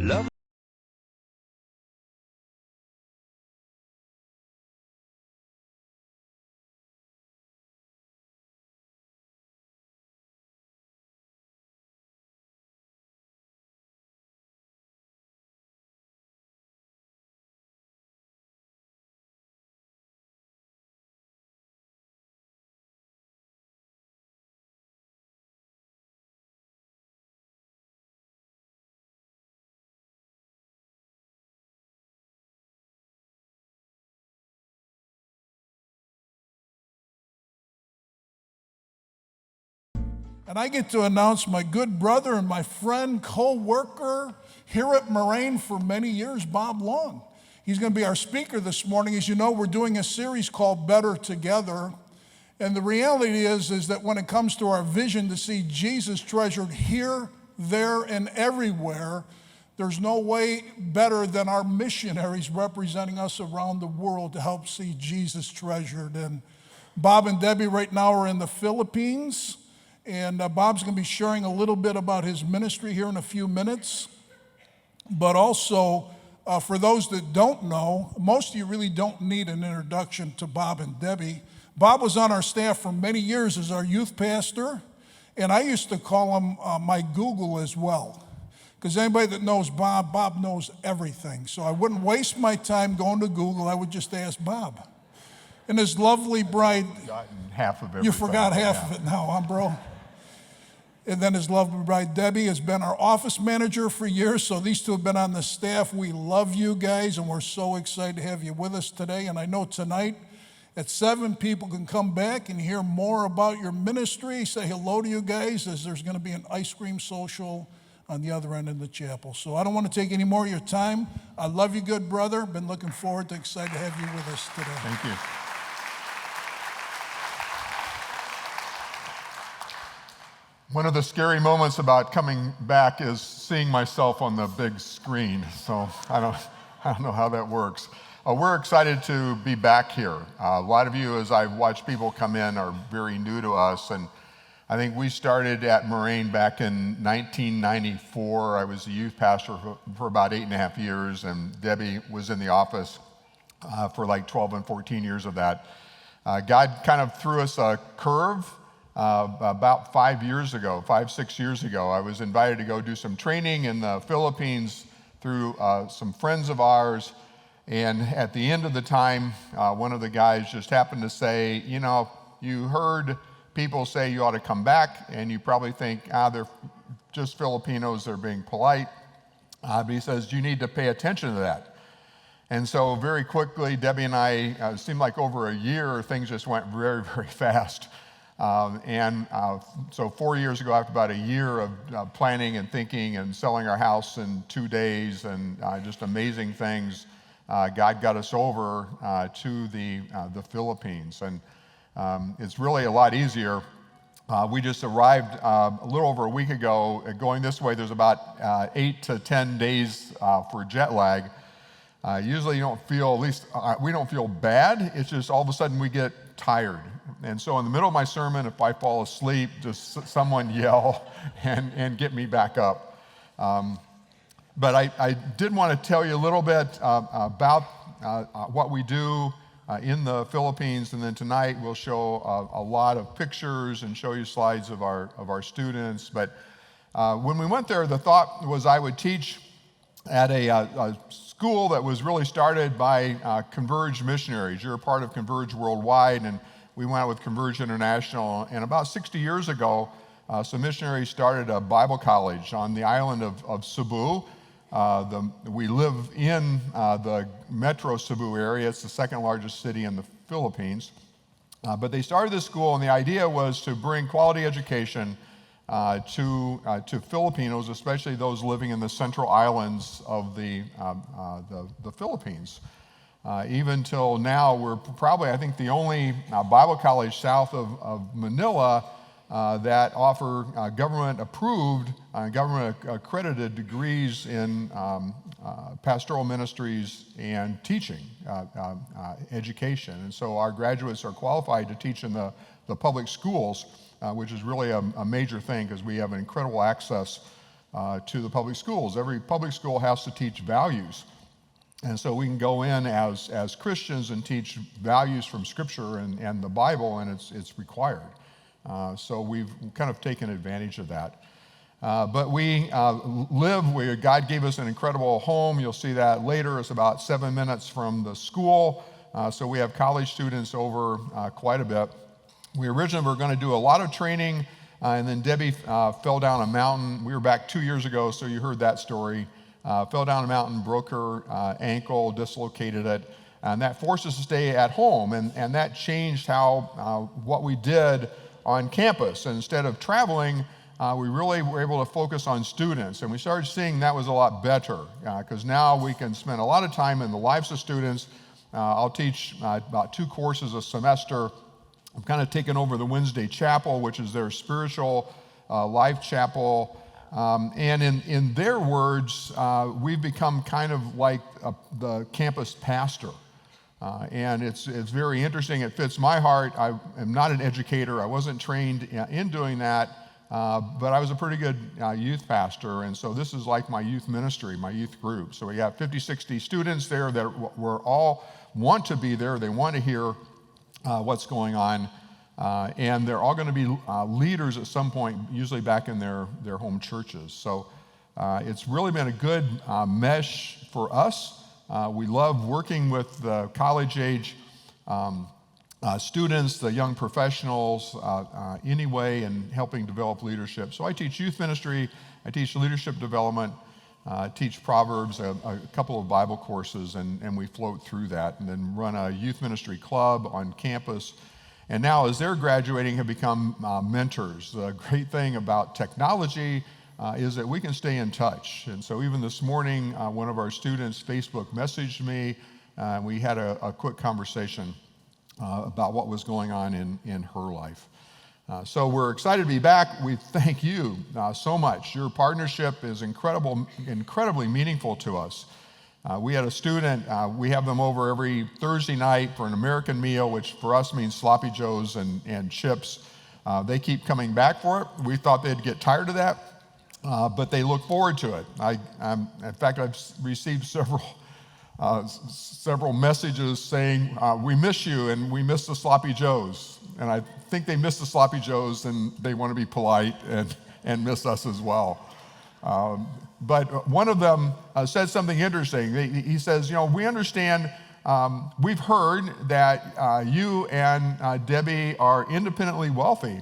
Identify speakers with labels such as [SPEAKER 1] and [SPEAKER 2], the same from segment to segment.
[SPEAKER 1] Love.
[SPEAKER 2] And I get to announce my good brother and my friend, co-worker here at Moraine for many years, Bob Long. He's going to be our speaker this morning. As you know, we're doing a series called Better Together. And the reality is that when it comes to our vision to see Jesus treasured here, there, and everywhere, there's no way better than our missionaries representing us around the world to help see Jesus treasured. And Bob and Debbie right now are in the Philippines. And Bob's going to be sharing a little bit about his ministry here in a few minutes. But also, for those that don't know, most of you really don't need an introduction to Bob and Debbie. Bob was on our staff for many years as our youth pastor, and I used to call him my Google as well. Because anybody that knows Bob, Bob knows everything. So I wouldn't waste my time going to Google, I would just ask Bob. And his lovely bride,
[SPEAKER 3] half of it.
[SPEAKER 2] You forgot half of it now, huh, bro? And then his lovely bride, Debbie, has been our office manager for years, so these two have been on the staff. We love you guys, and we're so excited to have you with us today. And I know tonight at 7, people can come back and hear more about your ministry. Say hello to you guys, as there's going to be an ice cream social on the other end of the chapel. So I don't want to take any more of your time. I love you, good brother. Been looking forward to, excited to have you with us today.
[SPEAKER 3] Thank you. One of the scary moments about coming back is seeing myself on the big screen. So I don't know how that works. We're excited to be back here. A lot of you, as I've watched people come in, are very new to us. And I think we started at Moraine back in 1994. I was a youth pastor for about 8.5 years, and Debbie was in the office for like 12 and 14 years of that. God kind of threw us a curve. About 5 years ago, 6 years ago, I was invited to go do some training in the Philippines through some friends of ours. And at the end of the time, one of the guys just happened to say, you know, you heard people say you ought to come back, and you probably think, they're just Filipinos, they're being polite. But he says, you need to pay attention to that. And so very quickly, Debbie and I, it seemed like over a year, things just went very, very fast. So 4 years ago, after about a year of planning and thinking and selling our house in 2 days and just amazing things, God got us over to the Philippines. And it's really a lot easier. We just arrived a little over a week ago. Going this way, there's about 8 to 10 days for jet lag. Usually you don't feel, at least we don't feel bad. It's just all of a sudden we get tired. And so in the middle of my sermon, if I fall asleep, just someone yell and get me back up. But I did want to tell you a little bit about what we do in the Philippines, and then tonight we'll show a lot of pictures and show you slides of our students. But when we went there, the thought was I would teach at a school that was really started by Converge missionaries. You're a part of Converge Worldwide, and we went out with Converge International. And about 60 years ago, some missionaries started a Bible college on the island of Cebu. We live in the Metro Cebu area. It's the second largest city in the Philippines. But they started this school, and the idea was to bring quality education to Filipinos, especially those living in the central islands of the Philippines. Even till now, we're probably, I think, the only Bible college south of Manila that offer government-approved, government-accredited degrees in pastoral ministries and teaching, education. And so our graduates are qualified to teach in the public schools, which is really a major thing because we have incredible access to the public schools. Every public school has to teach values. And so we can go in as Christians and teach values from Scripture and the Bible, and it's required. So we've kind of taken advantage of that. But we God gave us an incredible home. You'll see that later. It's about 7 minutes from the school. So we have college students over quite a bit. We originally were going to do a lot of training, and then Debbie fell down a mountain. We were back 2 years ago, so you heard that story. Fell down a mountain, broke her ankle, dislocated it, and that forced us to stay at home. And that changed what we did on campus. And instead of traveling, we really were able to focus on students. And we started seeing that was a lot better because now we can spend a lot of time in the lives of students. I'll teach about 2 courses a semester. I'm kind of taking over the Wednesday chapel, which is their spiritual life chapel. And in their words, we've become kind of like the campus pastor. And it's very interesting. It fits my heart. I am not an educator. I wasn't trained in doing that, but I was a pretty good youth pastor. And so this is like my youth ministry, my youth group. So we have 50, 60 students there that were all want to be there. They want to hear what's going on. And they're all going to be leaders at some point, usually back in their home churches. So it's really been a good mesh for us. We love working with the college-age students, the young professionals anyway, and helping develop leadership. So I teach youth ministry, I teach leadership development, teach Proverbs, a couple of Bible courses, and we float through that, and then run a youth ministry club on campus. And now, as they're graduating, have become mentors. The great thing about technology is that we can stay in touch. And so even this morning, one of our students Facebook messaged me, and we had a quick conversation about what was going on in her life. So we're excited to be back. We thank you so much. Your partnership is incredibly meaningful to us. We had a student, we have them over every Thursday night for an American meal, which for us means sloppy joes and chips. They keep coming back for it. We thought they'd get tired of that, but they look forward to it. In fact, I've received several messages saying, we miss you and we miss the sloppy joes. And I think they miss the sloppy joes and they want to be polite and miss us as well. But one of them said something interesting. He says, we understand, we've heard that you and Debbie are independently wealthy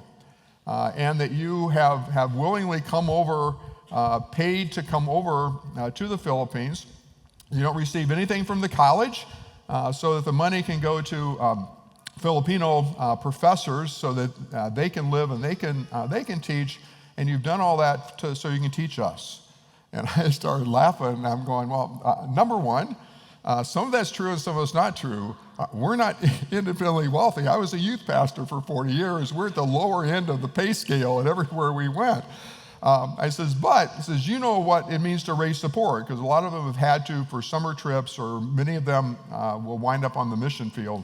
[SPEAKER 3] and that you have willingly come over, paid to come over to the Philippines. You don't receive anything from the college so that the money can go to Filipino professors so that they can live and they can teach, and you've done all that so you can teach us. And I started laughing, and I'm going, well, number one, some of that's true and some of it's not true. We're not independently wealthy. I was a youth pastor for 40 years. We're at the lower end of the pay scale and everywhere we went. I says, you know what it means to raise support, because a lot of them have had to for summer trips, or many of them will wind up on the mission field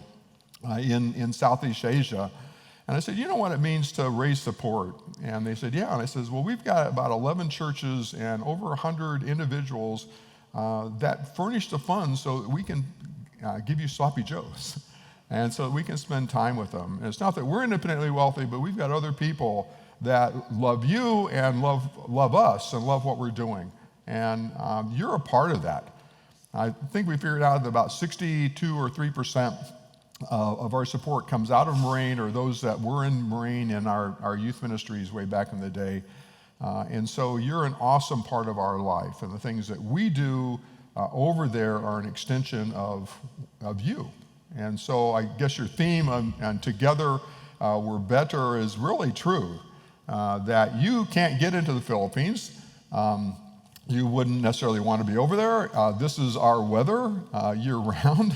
[SPEAKER 3] in Southeast Asia. And I said, you know what it means to raise support? And they said, yeah. And I says, well, we've got about 11 churches and over 100 individuals that furnish the funds so that we can give you sloppy joes. And so that we can spend time with them. And it's not that we're independently wealthy, but we've got other people that love you and love us and love what we're doing. And you're a part of that. I think we figured out that about 62 or 3% of our support comes out of Moraine, or those that were in Moraine in our youth ministries way back in the day. And so you're an awesome part of our life, and the things that we do over there are an extension of you. And so I guess your theme on Together We're Better is really true, that you can't get into the Philippines. You wouldn't necessarily want to be over there. This is our weather year-round.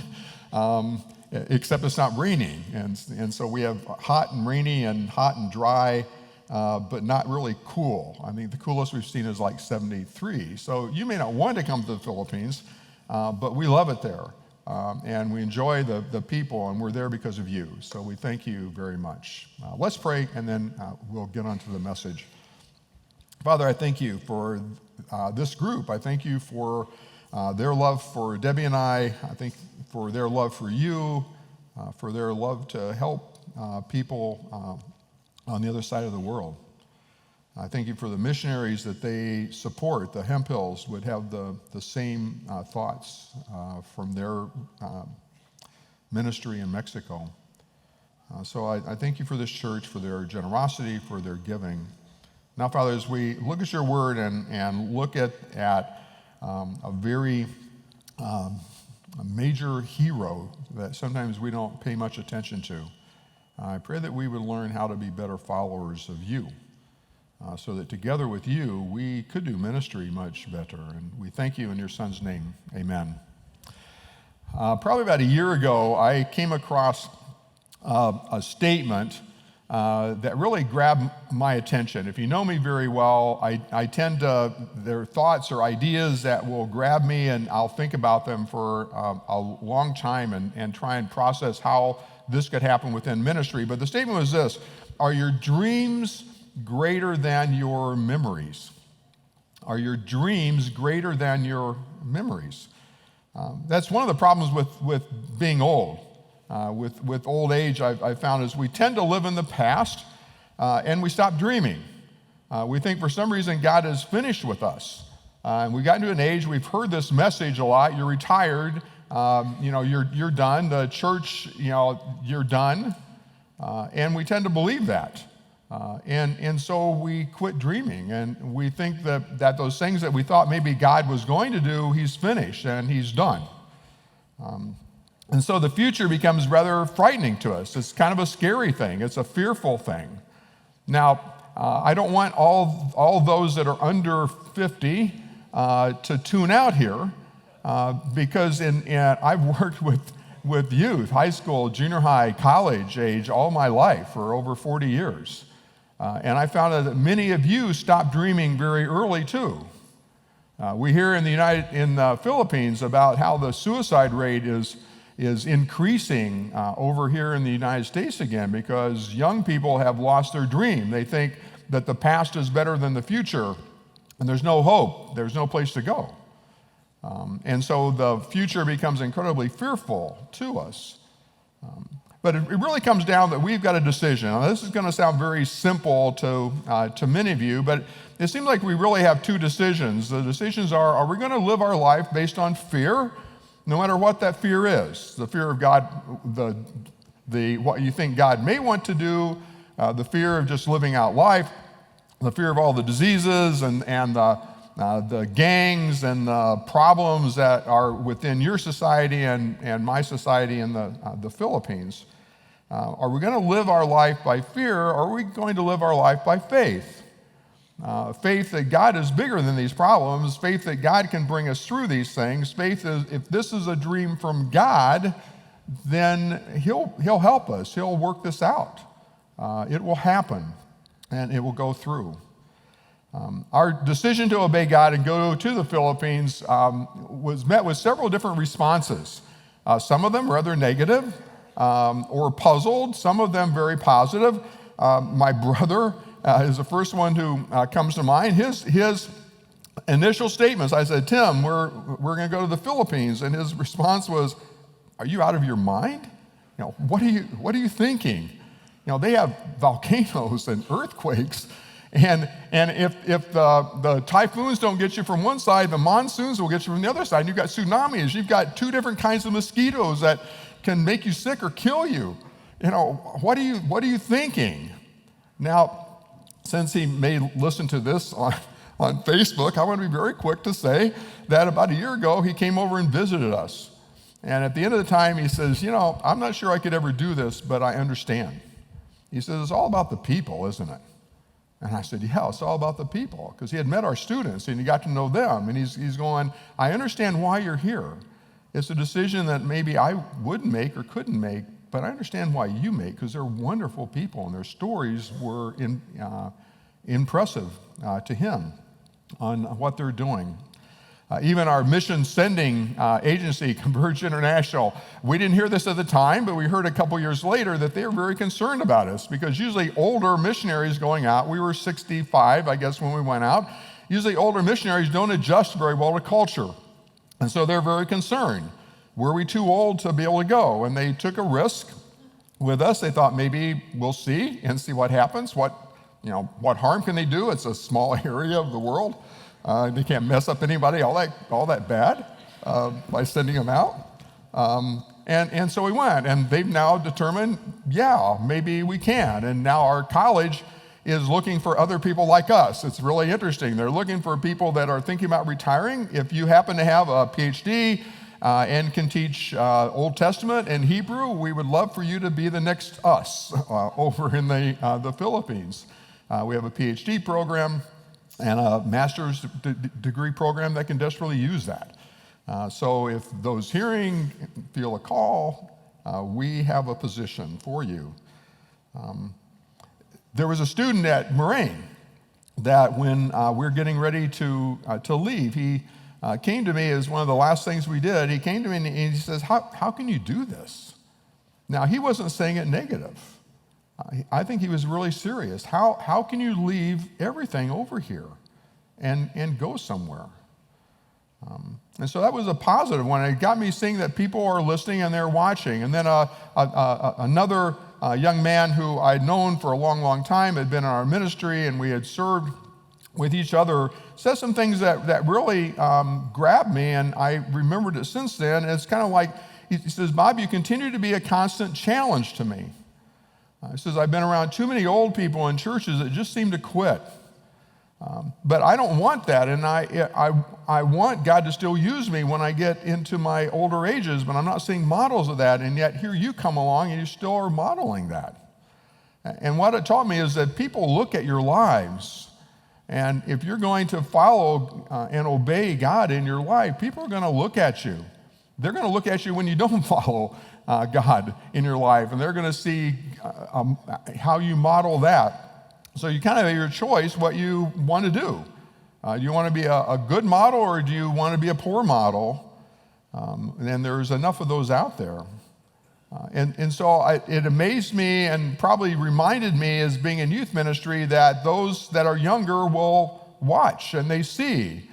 [SPEAKER 3] Except it's not raining. And so we have hot and rainy and hot and dry, but not really cool. I mean, the coolest we've seen is like 73. So you may not want to come to the Philippines, but we love it there. And we enjoy the people, and we're there because of you. So we thank you very much. Let's pray, and then we'll get on to the message. Father, I thank you for this group. I thank you for their love for Debbie and I. I thank for their love for you, for their love to help people on the other side of the world. I thank you for the missionaries that they support. The Hemphills would have the same thoughts from their ministry in Mexico. So I thank you for this church, for their generosity, for their giving. Now, Father, as we look at your word and look at a very a major hero that sometimes we don't pay much attention to, I pray that we would learn how to be better followers of you, so that together with you, we could do ministry much better. And we thank you in your Son's name. Amen. Probably about a year ago, I came across a statement that really grabbed my attention. If you know me very well, I tend to, there are thoughts or ideas that will grab me, and I'll think about them for a long time and try and process how this could happen within ministry. But the statement was this: are your dreams greater than your memories? Are your dreams greater than your memories? That's one of the problems with being old. With old age, I've found is we tend to live in the past and we stop dreaming. We think for some reason God is finished with us. And we got into an age, we've heard this message a lot: you're retired, you're done. The church, you're done. And we tend to believe that. And so we quit dreaming, and we think that those things that we thought maybe God was going to do, he's finished and he's done. And so the future becomes rather frightening to us. It's kind of a scary thing. It's a fearful thing. Now, I don't want all those that are under 50 to tune out here, because I've worked with youth, high school, junior high, college age, all my life for over 40 years. And I found out that many of you stopped dreaming very early too. We hear in the Philippines about how the suicide rate is increasing over here in the United States again, because young people have lost their dream. They think that the past is better than the future, and there's no hope. There's no place to go. And so the future becomes incredibly fearful to us. But it really comes down that we've got a decision. Now, this is going to sound very simple to many of you, but it seems like we really have two decisions. The decisions are we going to live our life based on fear, no matter what that fear is? The fear of God, what you think God may want to do, the fear of just living out life, the fear of all the diseases and the gangs and the problems that are within your society and my society in the Philippines. Are we going to live our life by fear, or are we going to live our life by faith? Faith that God is bigger than these problems, faith that God can bring us through these things, faith is if this is a dream from God, then He'll help us. He'll work this out. It will happen, and it will go through. Our decision to obey God and go to the Philippines was met with several different responses. Some of them rather negative or puzzled, some of them very positive. My brother is the first one who comes to mind. His initial statements, I said, Tim, we're going to go to the Philippines. And his response was, are you out of your mind? What are you thinking? They have volcanoes and earthquakes. And if the typhoons don't get you from one side, the monsoons will get you from the other side. And you've got tsunamis. You've got two different kinds of mosquitoes that can make you sick or kill you. What are you thinking? Now, since he may listen to this on Facebook, I want to be very quick to say that about a year ago, he came over and visited us. And at the end of the time, he says, I'm not sure I could ever do this, but I understand. He says, it's all about the people, isn't it? And I said, yeah, it's all about the people, because he had met our students and he got to know them. And he's going, I understand why you're here. It's a decision that maybe I wouldn't make or couldn't make, but I understand why you make, because they're wonderful people and their stories were impressive to him on what they're doing. Even our mission sending agency, Converge International, we didn't hear this at the time, but we heard a couple years later that they were very concerned about us because usually older missionaries going out, we were 65, I guess, when we went out. Usually older missionaries don't adjust very well to culture. And so they're very concerned. Were we too old to be able to go? And they took a risk with us. They thought maybe we'll see what happens. What harm can they do? It's a small area of the world. They can't mess up anybody all that bad by sending them out. And so we went, and they've now determined, yeah, maybe we can. And now our college is looking for other people like us. It's really interesting. They're looking for people that are thinking about retiring. If you happen to have a PhD and can teach Old Testament and Hebrew, we would love for you to be the next us over in the Philippines. We have a PhD program and a master's degree program that can desperately use that. So if those hearing feel a call, we have a position for you. There was a student at Moraine that when we're getting ready to leave, he came to me as one of the last things we did. He came to me and he says, how can you do this? Now, he wasn't saying it negative. I think he was really serious. How can you leave everything over here and go somewhere? And so that was a positive one. It got me seeing that people are listening and they're watching. And then another young man who I'd known for a long, long time, had been in our ministry, and we had served with each other, said some things that really grabbed me, and I remembered it since then. And it's kind of like, he says, Bob, you continue to be a constant challenge to me. He says, I've been around too many old people in churches that just seem to quit. But I don't want that, and I want God to still use me when I get into my older ages, but I'm not seeing models of that, and yet here you come along and you still are modeling that. And what it taught me is that people look at your lives, and if you're going to follow and obey God in your life, people are going to look at you. They're going to look at you when you don't follow God in your life, and they're going to see how you model that. So you kind of have your choice what you want to do. Do you want to be a good model, or do you want to be a poor model? And there's enough of those out there. And so it amazed me and probably reminded me, as being in youth ministry, that those that are younger will watch and they see.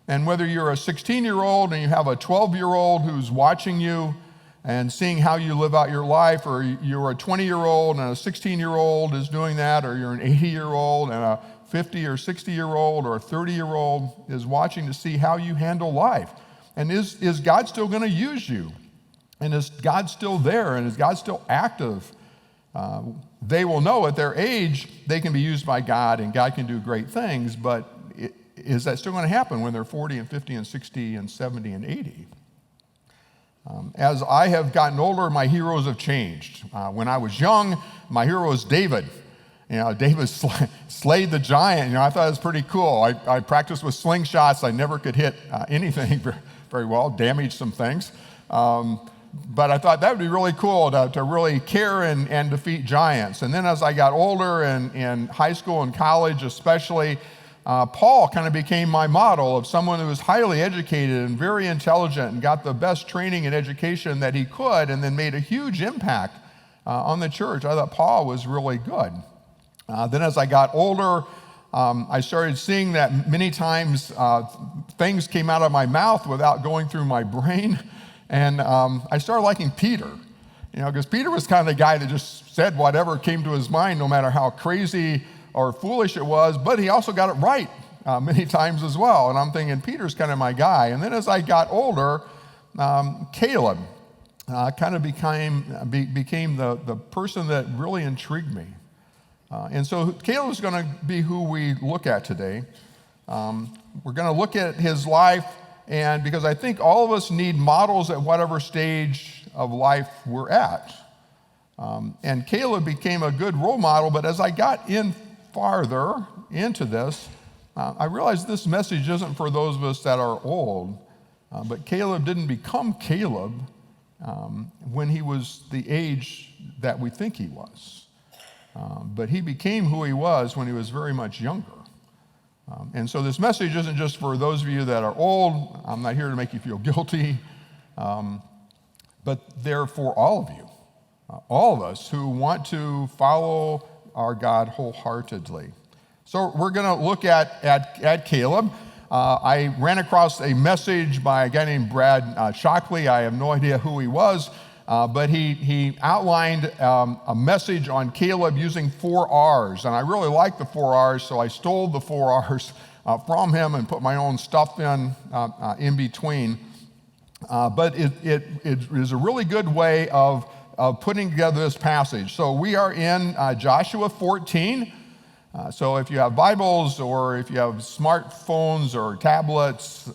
[SPEAKER 3] And whether you're a 16-year-old and you have a 12-year-old who's watching you and seeing how you live out your life, or you're a 20-year-old and a 16-year-old is doing that, or you're an 80-year-old and a 50 or 60-year-old or a 30-year-old is watching to see how you handle life. And is God still going to use you? And is God still there? And is God still active? They will know at their age they can be used by God and God can do great things, but is that still going to happen when they're 40 and 50 and 60 and 70 and 80? As I have gotten older, my heroes have changed. When I was young, my hero was David. David slayed the giant. I thought it was pretty cool. I practiced with slingshots. I never could hit anything very well, damaged some things. But I thought that would be really cool to really care and defeat giants. And then as I got older, and in high school and college especially, Paul kind of became my model of someone who was highly educated and very intelligent and got the best training and education that he could, and then made a huge impact on the church. I thought Paul was really good. Then as I got older, I started seeing that many times things came out of my mouth without going through my brain. And I started liking Peter, because Peter was kind of the guy that just said whatever came to his mind, no matter how crazy or foolish it was, but he also got it right many times as well. And I'm thinking, Peter's kind of my guy. And then as I got older, Caleb kind of became the person that really intrigued me. And so Caleb's going to be who we look at today. We're going to look at his life, and because I think all of us need models at whatever stage of life we're at. And Caleb became a good role model, but as I got in farther into this, I realized this message isn't for those of us that are old, but Caleb didn't become Caleb when he was the age that we think he was. But he became who he was when he was very much younger. And so this message isn't just for those of you that are old. I'm not here to make you feel guilty, but they're for all of you, all of us who want to follow our God wholeheartedly. So we're going to look at Caleb. I ran across a message by a guy named Brad Shockley. I have no idea who he was, but he outlined a message on Caleb using 4 R's. And I really like the 4 R's, so I stole the 4 R's from him and put my own stuff in between. But it is a really good way of putting together this passage. So we are in Joshua 14. So if you have Bibles or if you have smartphones or tablets,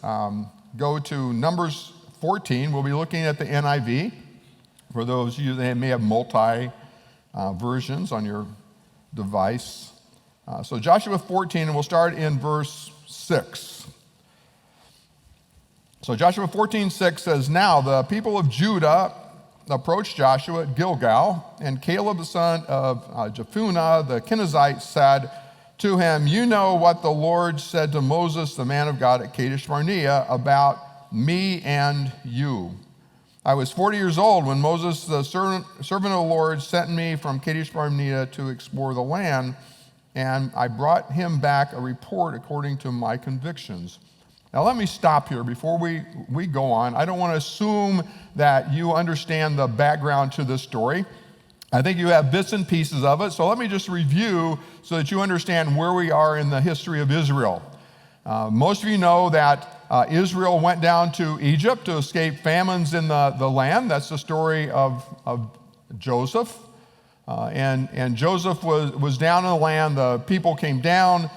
[SPEAKER 3] go to Numbers 14. We'll be looking at the NIV. For those of you that may have multi versions on your device. So Joshua 14, and we'll start in verse 6. So Joshua 14:6 says, "Now the people of Judah approached Joshua at Gilgal, and Caleb the son of Jephunneh the Kenizzite said to him, 'You know what the Lord said to Moses, the man of God, at Kadesh Barnea about me and you. I was 40 years old when Moses, the servant of the Lord, sent me from Kadesh Barnea to explore the land, and I brought him back a report according to my convictions.'" Now let me stop here before we go on. I don't want to assume that you understand the background to this story. I think you have bits and pieces of it, so let me just review so that you understand where we are in the history of Israel. Most of you know that Israel went down to Egypt to escape famines in the land. That's the story of Joseph. And Joseph was down in the land. The people came down.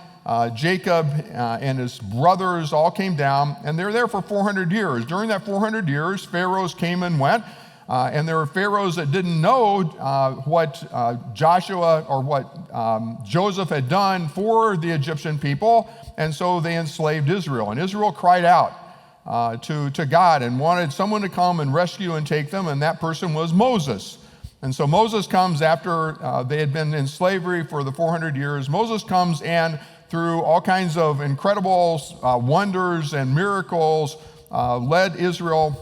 [SPEAKER 3] Jacob and his brothers all came down, and they were there for 400 years. During that 400 years, pharaohs came and went, and there were pharaohs that didn't know what Joshua or what Joseph had done for the Egyptian people, and so they enslaved Israel. And Israel cried out to God and wanted someone to come and rescue and take them, and that person was Moses. And so Moses comes after they had been in slavery for the 400 years. Moses comes and through all kinds of incredible wonders and miracles, led Israel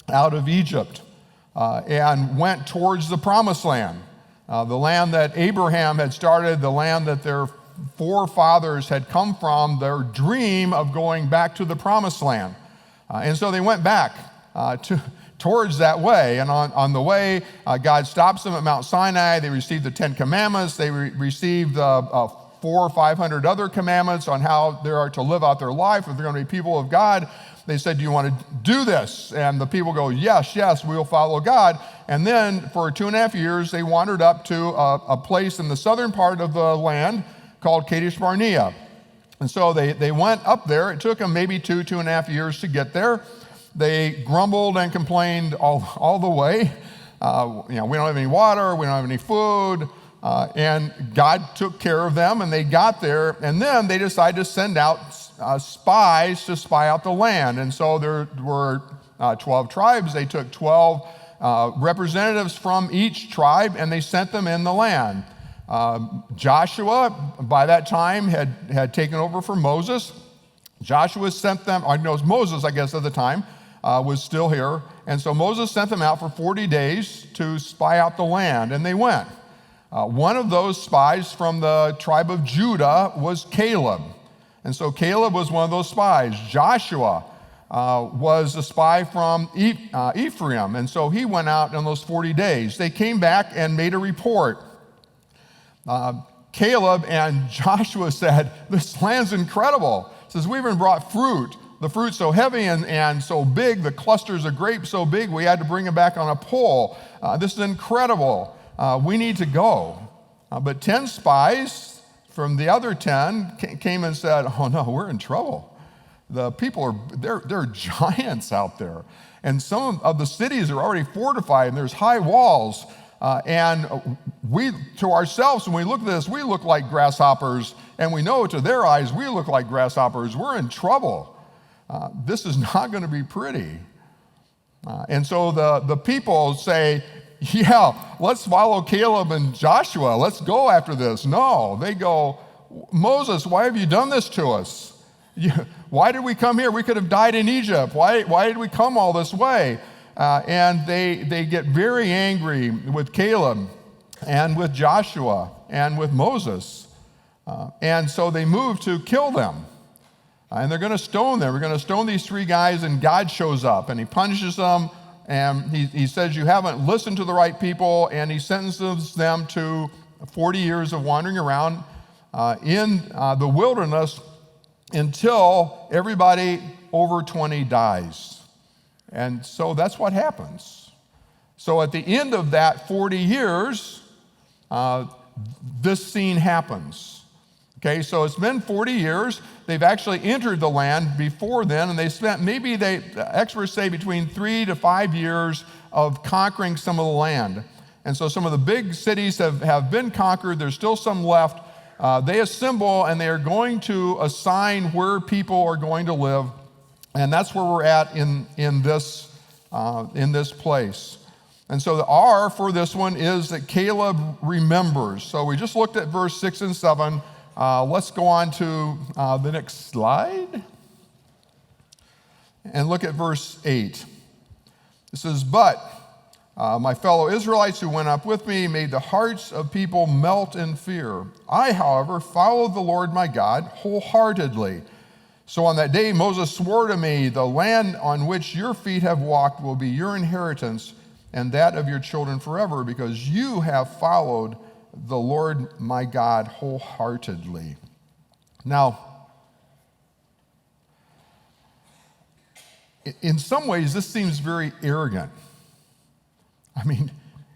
[SPEAKER 3] out of Egypt and went towards the promised land, the land that Abraham had started, the land that their forefathers had come from, their dream of going back to the promised land. And so they went back towards that way. And on the way, God stops them at Mount Sinai. They received the 10 Commandments. They received 400 or 500 other commandments on how they are to live out their life if they're going to be people of God. They said, "Do you want to do this?" And the people go, yes, we'll follow God. And then for 2.5 years, they wandered up to a place in the southern part of the land called Kadesh Barnea. And so they went up there. It took them maybe 2.5 years to get there. They grumbled and complained all the way. We don't have any water, we don't have any food. And God took care of them, and they got there, and then they decided to send out spies to spy out the land. And so there were 12 tribes. They took 12 representatives from each tribe, and they sent them in the land. Joshua, by that time, had taken over for Moses. Joshua sent them, or no, it was Moses, I guess, at the time, was still here. And so Moses sent them out for 40 days to spy out the land, and they went. One of those spies from the tribe of Judah was Caleb. And so Caleb was one of those spies. Joshua was a spy from Ephraim. And so he went out on those 40 days. They came back and made a report. Caleb and Joshua said, "This land's incredible." He says, "We even brought fruit. The fruit's so heavy and so big, the clusters of grapes so big, we had to bring them back on a pole. This is incredible. We need to go." But 10 spies from the other 10 came and said, "Oh no, we're in trouble. The people they're giants out there. And some of the cities are already fortified and there's high walls. And we, to ourselves, when we look at this, we look like grasshoppers, and we know to their eyes we look like grasshoppers. We're in trouble. This is not going to be pretty." And so the people say, "Yeah, let's follow Caleb and Joshua. Let's go after this." No, they go, Moses, why have you done this to us? Why did we come here? We could have died in Egypt. Why did we come all this way? And they get very angry with Caleb and with Joshua and with Moses. And so they move to kill them. And they're going to stone them. We're going to stone these three guys, and God shows up, and he punishes them, and he says, you haven't listened to the right people, and he sentences them to 40 years of wandering around in the wilderness until everybody over 20 dies. And so that's what happens. So at the end of that 40 years, this scene happens. Okay, so it's been 40 years. They've actually entered the land before then, and they spent experts say between 3 to 5 years of conquering some of the land. And so some of the big cities have been conquered. There's still some left. They assemble, and they are going to assign where people are going to live, and that's where we're at in this place. And so the R for this one is that Caleb remembers. So we just looked at verse 6 and 7. Let's go on to the next slide and look at verse 8. It says, but my fellow Israelites who went up with me made the hearts of people melt in fear. I, however, followed the Lord my God wholeheartedly. So on that day Moses swore to me, the land on which your feet have walked will be your inheritance and that of your children forever, because you have followed the Lord my God wholeheartedly. Now, in some ways, this seems very arrogant. I mean,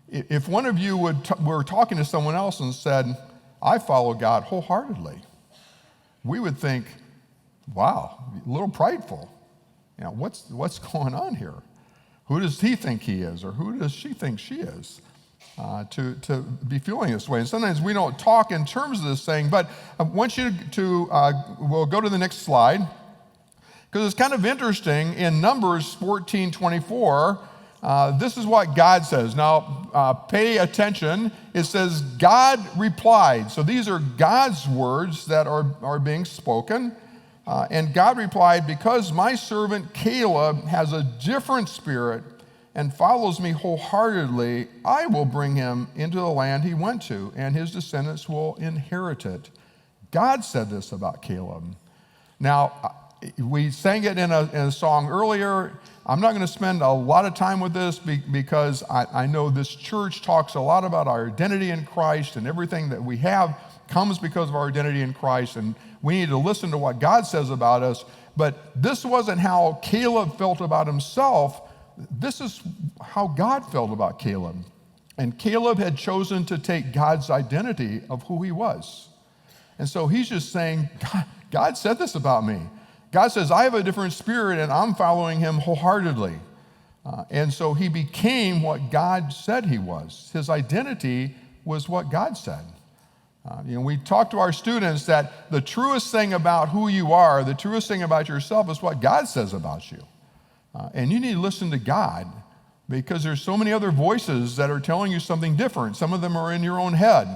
[SPEAKER 3] if one of you were talking to someone else and said, I follow God wholeheartedly, we would think, wow, a little prideful. What's going on here? Who does he think he is, or who does she think she is? To be feeling this way. And sometimes we don't talk in terms of this thing, but I want you we'll go to the next slide, because it's kind of interesting. In Numbers 14:24, this is what God says. Now, pay attention. It says, God replied. So these are God's words that are being spoken. And God replied, because my servant Caleb has a different spirit and follows me wholeheartedly, I will bring him into the land he went to, and his descendants will inherit it. God said this about Caleb. Now, we sang it in a song earlier. I'm not going to spend a lot of time with this because I know this church talks a lot about our identity in Christ, and everything that we have comes because of our identity in Christ, and we need to listen to what God says about us. But this wasn't how Caleb felt about himself. This is how God felt about Caleb. And Caleb had chosen to take God's identity of who he was. And so he's just saying, God said this about me. God says, I have a different spirit, and I'm following him wholeheartedly. And so he became what God said he was. His identity was what God said. We talk to our students that the truest thing about who you are, the truest thing about yourself is what God says about you. And you need to listen to God, because there's so many other voices that are telling you something different. Some of them are in your own head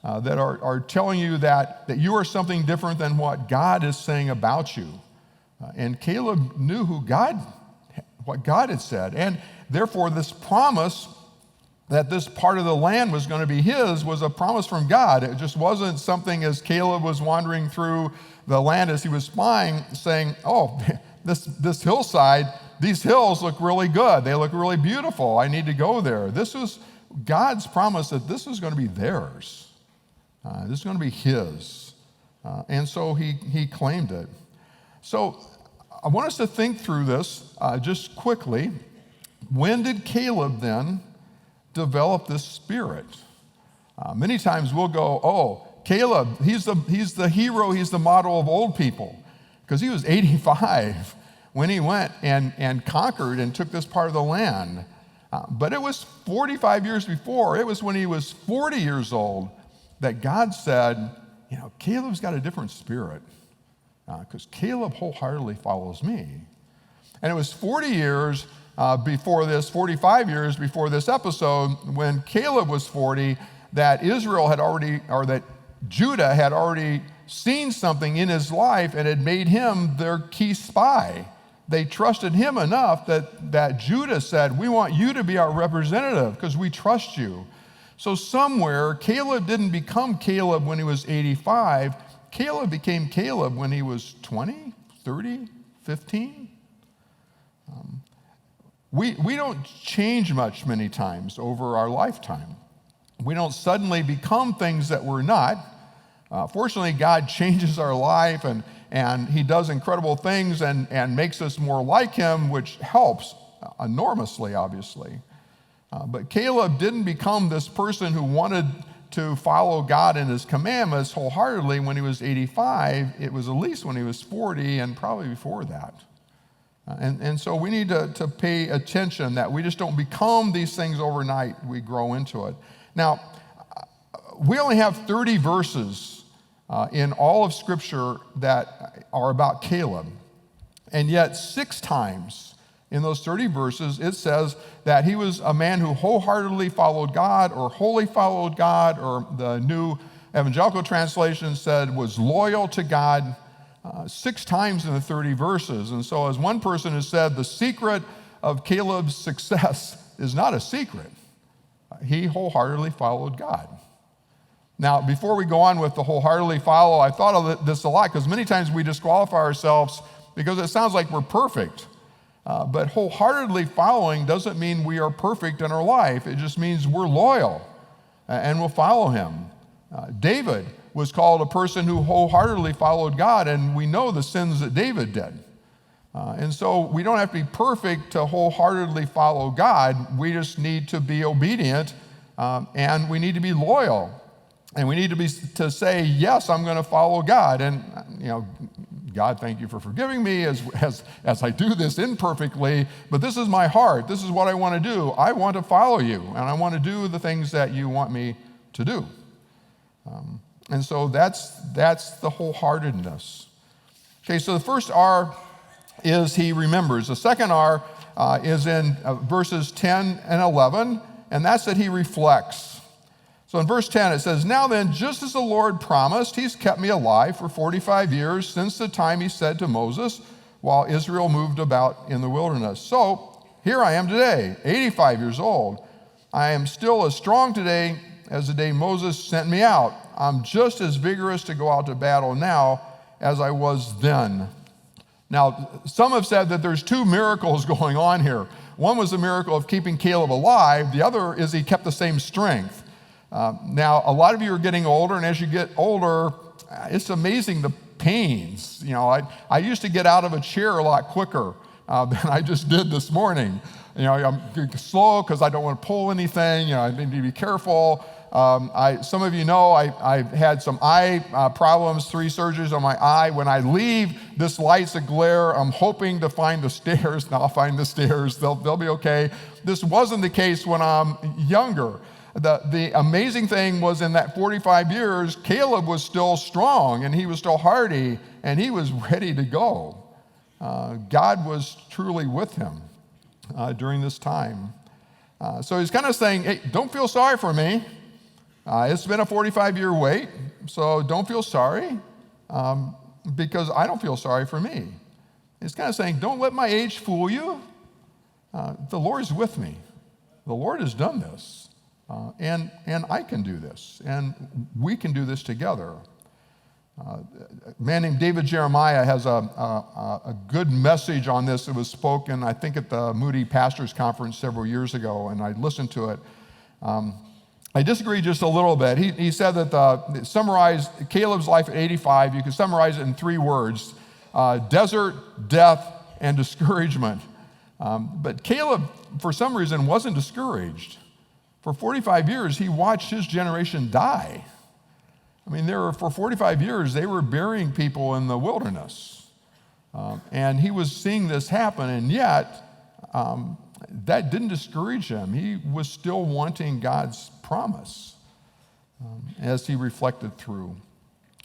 [SPEAKER 3] that are telling you that you are something different than what God is saying about you. And Caleb knew what God had said. And therefore, this promise that this part of the land was going to be his was a promise from God. It just wasn't something as Caleb was wandering through the land as he was spying, saying, oh, this hillside, these hills look really good. They look really beautiful. I need to go there. This was God's promise that this is going to be theirs. This is going to be his. And so he claimed it. So I want us to think through this just quickly. When did Caleb then develop this spirit? Many times we'll go, oh, Caleb, he's the hero, he's the model of old people, because he was 85 when he went and conquered and took this part of the land. But it was 45 years before. It was when he was 40 years old that God said, Caleb's got a different spirit, because Caleb wholeheartedly follows me. And it was 40 years before this, 45 years before this episode, when Caleb was 40, that Israel had already, or that Judah had already seen something in his life and had made him their key spy. They trusted him enough that Judah said, we want you to be our representative because we trust you. So somewhere, Caleb didn't become Caleb when he was 85. Caleb became Caleb when he was 20, 30, 15. We don't change much many times over our lifetime. We don't suddenly become things that we're not. Fortunately, God changes our life and he does incredible things and makes us more like him, which helps enormously, obviously. But Caleb didn't become this person who wanted to follow God and his commandments wholeheartedly when he was 85. It was at least when he was 40 and probably before that. And so we need to pay attention that we just don't become these things overnight. We grow into it. Now, we only have 30 verses in all of Scripture that are about Caleb. And yet 6 times in those 30 verses, it says that he was a man who wholeheartedly followed God or wholly followed God, or the New Evangelical Translation said was loyal to God. 6 times in the 30 verses. And so as one person has said, the secret of Caleb's success is not a secret. He wholeheartedly followed God. Now, before we go on with the wholeheartedly follow, I thought of this a lot because many times we disqualify ourselves because it sounds like we're perfect. But wholeheartedly following doesn't mean we are perfect in our life. It just means we're loyal and we'll follow him. David was called a person who wholeheartedly followed God, and we know the sins that David did. And so we don't have to be perfect to wholeheartedly follow God. We just need to be obedient, and we need to be loyal. And we need to say, yes, I'm going to follow God. And, God, thank you for forgiving me as I do this imperfectly, but this is my heart. This is what I want to do. I want to follow you, and I want to do the things that you want me to do. And so that's the wholeheartedness. Okay, so the first R is he remembers. The second R is in verses 10 and 11, and that's that he reflects. So in verse 10 it says, now then, just as the Lord promised, he's kept me alive for 45 years since the time he said to Moses while Israel moved about in the wilderness. So here I am today, 85 years old. I am still as strong today as the day Moses sent me out. I'm just as vigorous to go out to battle now as I was then. Now, some have said that there's 2 miracles going on here. One was the miracle of keeping Caleb alive. The other is he kept the same strength. Now, a lot of you are getting older, and as you get older, it's amazing the pains. I used to get out of a chair a lot quicker than I just did this morning. I'm slow because I don't want to pull anything. I need to be careful. Some of you know I've had some eye problems, 3 surgeries on my eye. When I leave, this light's a glare. I'm hoping to find the stairs, and I'll find the stairs. They'll be okay. This wasn't the case when I'm younger. The amazing thing was in that 45 years, Caleb was still strong, and he was still hardy, and he was ready to go. God was truly with him during this time. So he's kind of saying, hey, don't feel sorry for me. It's been a 45-year wait, so don't feel sorry because I don't feel sorry for me. He's kind of saying, don't let my age fool you. The Lord's with me. The Lord has done this, and I can do this, and we can do this together. A man named David Jeremiah has a good message on this. It was spoken, I think, at the Moody Pastors Conference several years ago, and I listened to it. I disagree just a little bit. He said that summarize Caleb's life at 85, you could summarize it in 3 words, desert, death, and discouragement. But Caleb, for some reason, wasn't discouraged. For 45 years, he watched his generation die. I mean, for 45 years, they were burying people in the wilderness. And he was seeing this happen, and yet that didn't discourage him. He was still wanting God's promise as he reflected through.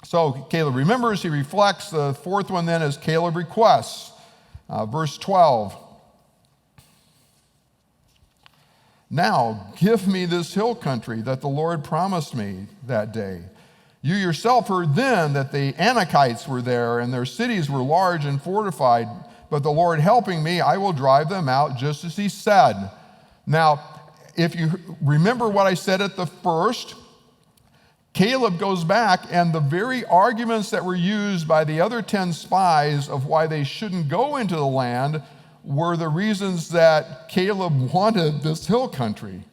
[SPEAKER 3] So Caleb remembers, he reflects. The 4th one then is Caleb requests. Verse 12. Now give me this hill country that the Lord promised me that day. You yourself heard then that the Anakites were there, and their cities were large and fortified. But the Lord helping me, I will drive them out, just as he said. Now, if you remember what I said at the first, Caleb goes back, and the very arguments that were used by the other 10 spies of why they shouldn't go into the land were the reasons that Caleb wanted this hill country.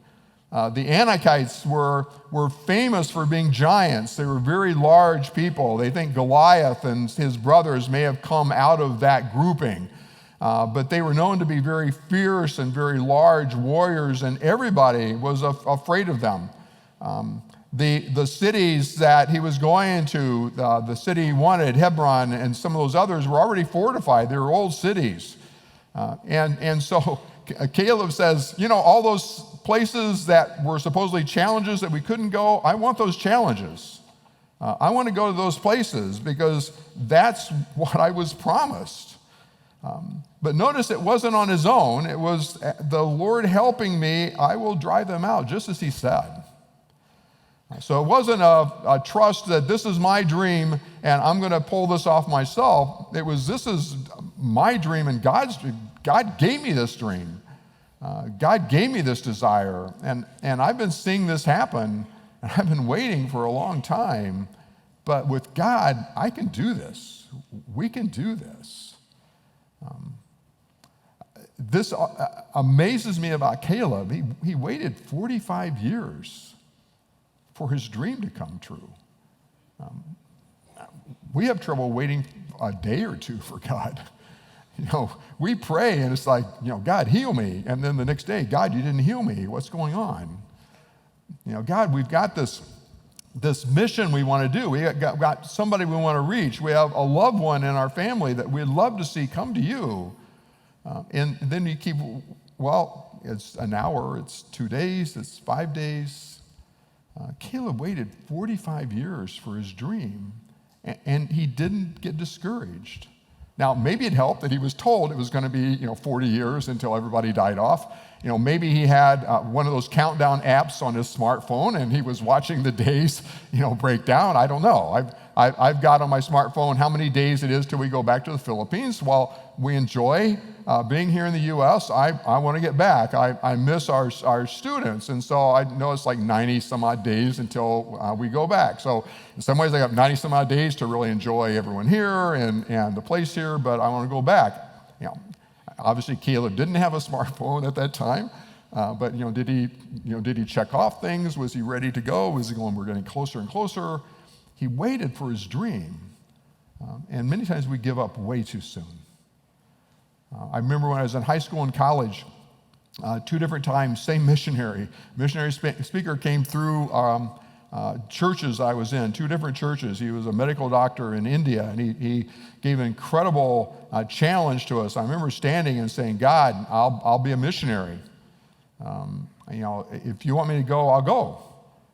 [SPEAKER 3] The Anakites were famous for being giants. They were very large people. They think Goliath and his brothers may have come out of that grouping. But they were known to be very fierce and very large warriors, and everybody was afraid of them. The cities that he was going to, the city he wanted, Hebron, and some of those others were already fortified. They were old cities. And so Caleb says, all those places that were supposedly challenges that we couldn't go, I want those challenges. I want to go to those places because that's what I was promised. But notice it wasn't on his own. It was the Lord helping me. I will drive them out, just as he said. So it wasn't a trust that this is my dream and I'm going to pull this off myself. It was, this is my dream and God's dream. God gave me this dream. God gave me this desire. And I've been seeing this happen, and I've been waiting for a long time. But with God, I can do this. We can do this. This amazes me about Caleb. He waited 45 years for his dream to come true. We have trouble waiting a day or two for God. We pray and it's like, God, heal me. And then the next day, God, you didn't heal me. What's going on? God, we've got this mission we want to do. We got somebody we want to reach. We have a loved one in our family that we'd love to see come to you. And then you keep, it's an hour, it's 2 days, it's 5 days. Caleb waited 45 years for his dream, and he didn't get discouraged. Now, maybe it helped that he was told it was going to be, 40 years until everybody died off. Maybe he had one of those countdown apps on his smartphone, and he was watching the days, break down. I don't know. I've got on my smartphone how many days it is till we go back to the Philippines. While we enjoy being here in the U.S., I want to get back. I miss our students, and so I know it's like 90 some odd days until we go back. So in some ways, I got 90 some odd days to really enjoy everyone here and the place here, but I want to go back. Obviously, Caleb didn't have a smartphone at that time, but did he check off things? Was he ready to go? Was he going, we're getting closer and closer? He waited for his dream, and many times we give up way too soon. I remember when I was in high school and college, 2 different times, same missionary speaker came through churches I was in, 2 different churches. He was a medical doctor in India, and he gave an incredible challenge to us. I remember standing and saying, God, I'll be a missionary. If you want me to go, I'll go.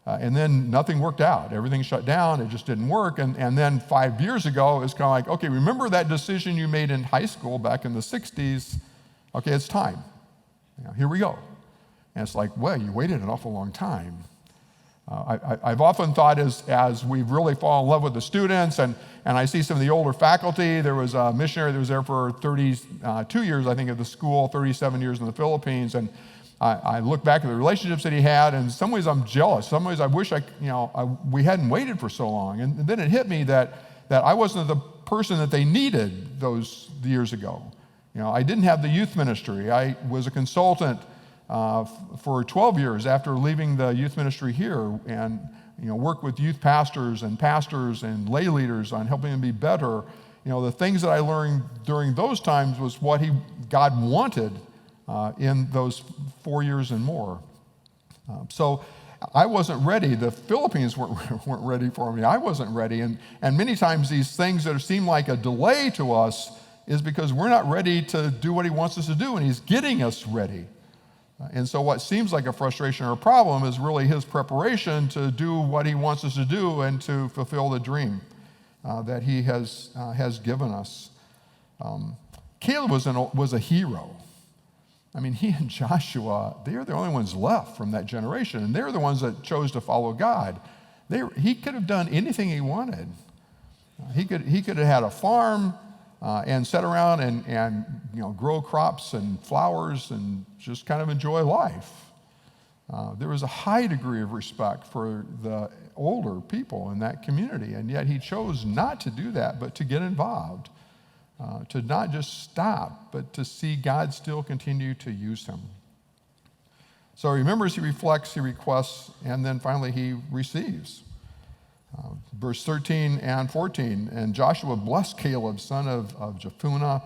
[SPEAKER 3] And then nothing worked out. Everything shut down. It just didn't work. And then 5 years ago, it's kind of like, okay, remember that decision you made in high school back in the 60s? Okay, it's time. Here we go. And it's like, well, you waited an awful long time. I've often thought as we've really fallen in love with the students, and I see some of the older faculty. There was a missionary that was there for 32 years, I think, at the school, 37 years in the Philippines, and I look back at the relationships that he had, and in some ways I'm jealous. Some ways I wish we hadn't waited for so long. And then it hit me that I wasn't the person that they needed those years ago. I didn't have the youth ministry. I was a consultant for 12 years after leaving the youth ministry here, and worked with youth pastors and lay leaders on helping them be better. The things that I learned during those times was what God wanted in those 4 years and more. So I wasn't ready. The Philippines weren't ready for me. I wasn't ready. And many times these things that seem like a delay to us is because we're not ready to do what he wants us to do, and he's getting us ready. And so what seems like a frustration or a problem is really his preparation to do what he wants us to do and to fulfill the dream that he has given us. Caleb was a hero. I mean, he and Joshua, they're the only ones left from that generation, and they're the ones that chose to follow God. He could have done anything he wanted. He could have had a farm and sat around and grow crops and flowers and just kind of enjoy life. There was a high degree of respect for the older people in that community, and yet he chose not to do that, but to get involved, to not just stop, but to see God still continue to use him. So he remembers, he reflects, he requests, and then finally he receives. Verse 13 and 14, and Joshua blessed Caleb, son of Jephunneh,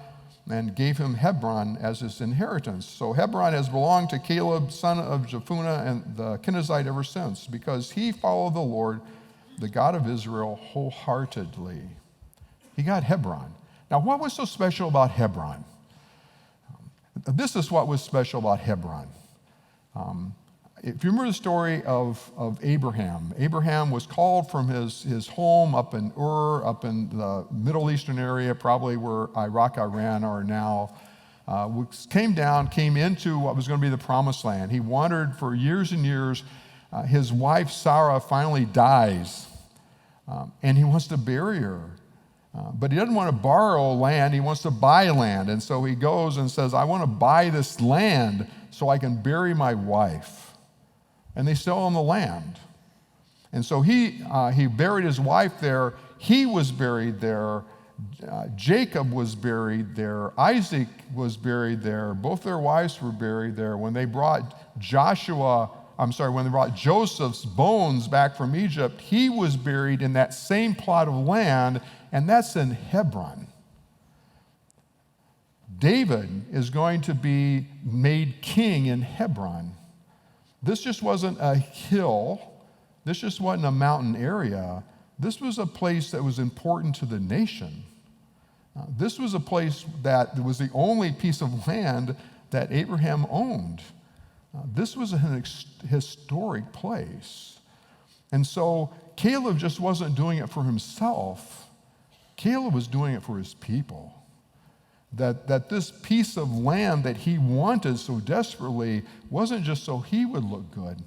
[SPEAKER 3] and gave him Hebron as his inheritance. So Hebron has belonged to Caleb, son of Jephunneh, and the Kenizzite ever since, because he followed the Lord, the God of Israel, wholeheartedly. He got Hebron. Now, what was so special about Hebron? This is what was special about Hebron. If you remember the story of Abraham, Abraham was called from his home up in Ur, up in the Middle Eastern area, probably where Iraq, Iran are now, came into what was going to be the promised land. He wandered for years and years. His wife, Sarah, finally dies, and he wants to bury her. But he doesn't want to borrow land, he wants to buy land. And so he goes and says, I want to buy this land so I can bury my wife. And they sell him the land. And so he buried his wife there. He was buried there. Jacob was buried there. Isaac was buried there. Both their wives were buried there. When they brought Joseph's bones back from Egypt, he was buried in that same plot of land, and that's in Hebron. David is going to be made king in Hebron. This just wasn't a hill. This just wasn't a mountain area. This was a place that was important to the nation. This was a place that was the only piece of land that Abraham owned. This was a historic place. And so Caleb just wasn't doing it for himself. Caleb was doing it for his people. That this piece of land that he wanted so desperately wasn't just so he would look good,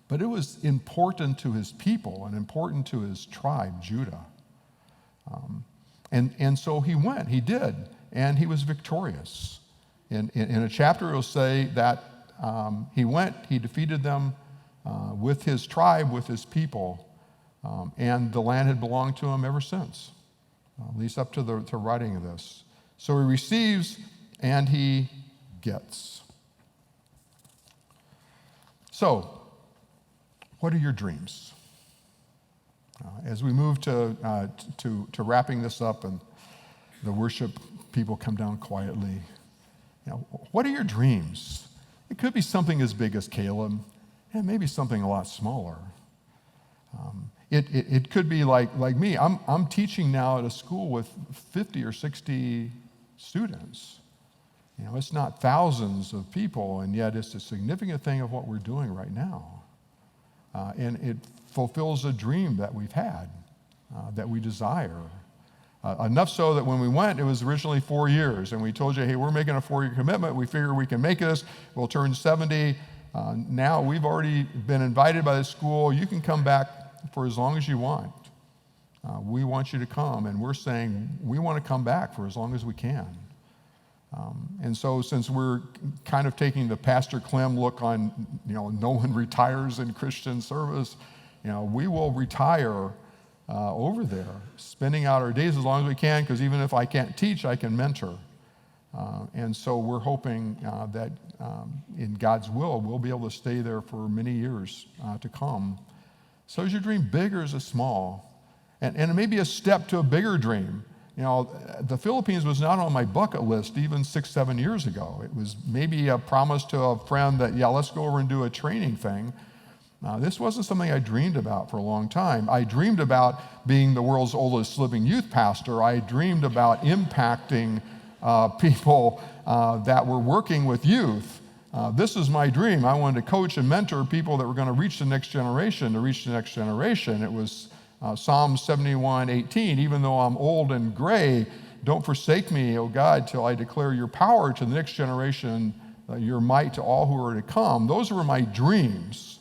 [SPEAKER 3] but it was important to his people and important to his tribe, Judah. And so he went, he did, and he was victorious. In a chapter, it'll say that he went, he defeated them with his tribe, with his people, and the land had belonged to him ever since, at least up to the writing of this. So he receives and he gets. So, what are your dreams? As we move to wrapping this up and the worship people come down quietly, what are your dreams? It could be something as big as Caleb, and maybe something a lot smaller. It could be like me. I'm teaching now at a school with 50 or 60 students. It's not thousands of people, and yet it's a significant thing of what we're doing right now. And it fulfills a dream that we've had, that we desire. Enough so that when we went, it was originally 4 years, and we told you, hey, we're making a 4-year commitment. We figure we can make this. We'll turn 70. Now we've already been invited by the school. You can come back for as long as you want. We want you to come, and we're saying we want to come back for as long as we can. And so since we're kind of taking the Pastor Clem look on, no one retires in Christian service, we will retire over there, spending out our days as long as we can, because even if I can't teach, I can mentor. And so we're hoping that in God's will, we'll be able to stay there for many years to come. So is your dream big or is it small? And it may be a step to a bigger dream. The Philippines was not on my bucket list even 6-7 years ago. It was maybe a promise to a friend that, let's go over and do a training thing. This wasn't something I dreamed about for a long time. I dreamed about being the world's oldest living youth pastor. I dreamed about impacting people that were working with youth. This is my dream. I wanted to coach and mentor people that were going to reach the next generation. To reach the next generation, it was Psalm 71:18. Even though I'm old and gray, don't forsake me, O God, till I declare your power to the next generation, your might to all who are to come. Those were my dreams.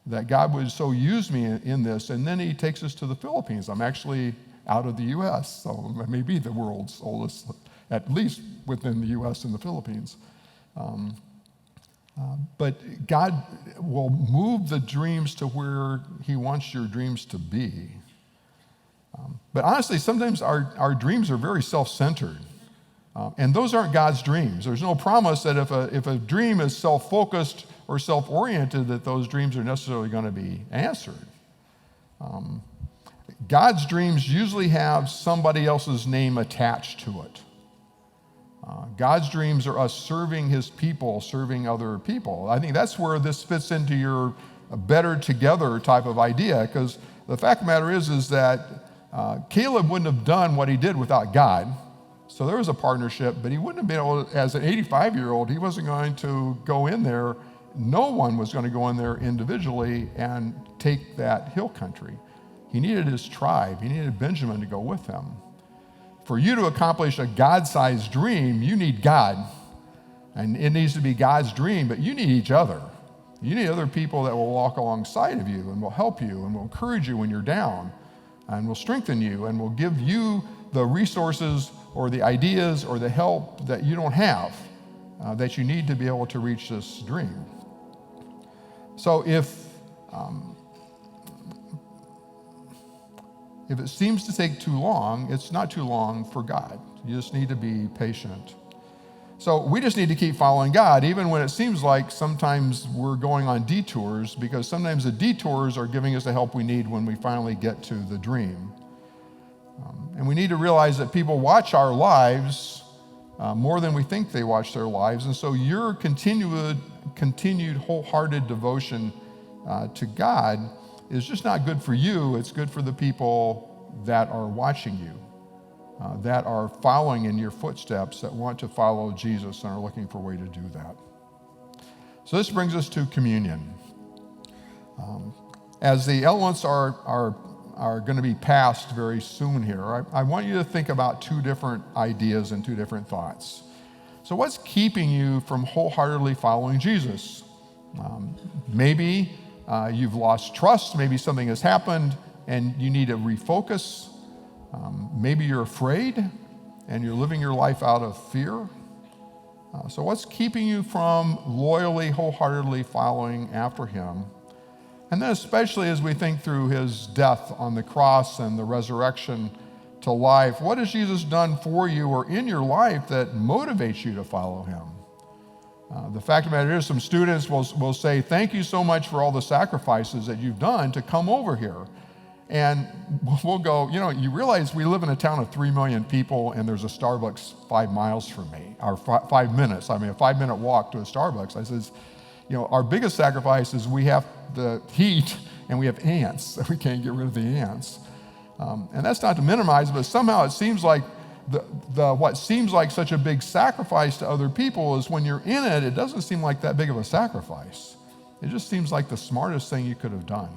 [SPEAKER 3] that God would so use me in this. And then he takes us to the Philippines. I'm actually out of the U.S., so I may be the world's oldest, at least within the U.S. and the Philippines. But God will move the dreams to where he wants your dreams to be. But honestly, sometimes our dreams are very self-centered. And those aren't God's dreams. There's no promise that if a dream is self-focused or self-oriented, that those dreams are necessarily going to be answered. God's dreams usually have somebody else's name attached to it. God's dreams are us serving his people, serving other people. I think that's where this fits into your better together type of idea, because the fact of the matter is that Caleb wouldn't have done what he did without God. So there was a partnership, but he wouldn't have been able to, as an 85-year-old, he wasn't going to go in there. No one was going to go in there individually and take that hill country. He needed his tribe. He needed Benjamin to go with him. For you to accomplish a God-sized dream, you need God. And it needs to be God's dream, but you need each other. You need other people that will walk alongside of you and will help you and will encourage you when you're down and will strengthen you and will give you the resources or the ideas or the help that you don't have that you need to be able to reach this dream. So if it seems to take too long, it's not too long for God. You just need to be patient. So we just need to keep following God, even when it seems like sometimes we're going on detours, because sometimes the detours are giving us the help we need when we finally get to the dream. And we need to realize that people watch our lives more than we think they watch their lives. And so your continued wholehearted devotion to God is just not good for you. It's good for the people that are watching you, that are following in your footsteps, that want to follow Jesus and are looking for a way to do that. So this brings us to communion. As the elements are going to be passed very soon here, I want you to think about two different ideas and two different thoughts. So what's keeping you from wholeheartedly following Jesus? Maybe you've lost trust. Maybe something has happened and you need to refocus. Maybe you're afraid and you're living your life out of fear. So what's keeping you from loyally, wholeheartedly following after him? And then especially as we think through his death on the cross and the resurrection to life, what has Jesus done for you or in your life that motivates you to follow him? The fact of the matter is, some students will say, thank you so much for all the sacrifices that you've done to come over here. And we'll go, you realize we live in a town of 3 million people and there's a Starbucks 5 miles from me, or 5 minutes. I mean, a 5-minute walk to a Starbucks. I says, our biggest sacrifice is we have the heat and we have ants. We can't get rid of the ants. And that's not to minimize, but somehow it seems like what seems like such a big sacrifice to other people is when you're in it, it doesn't seem like that big of a sacrifice. It just seems like the smartest thing you could have done.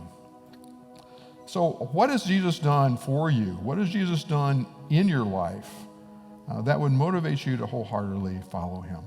[SPEAKER 3] So what has Jesus done for you? What has Jesus done in your life that would motivate you to wholeheartedly follow him?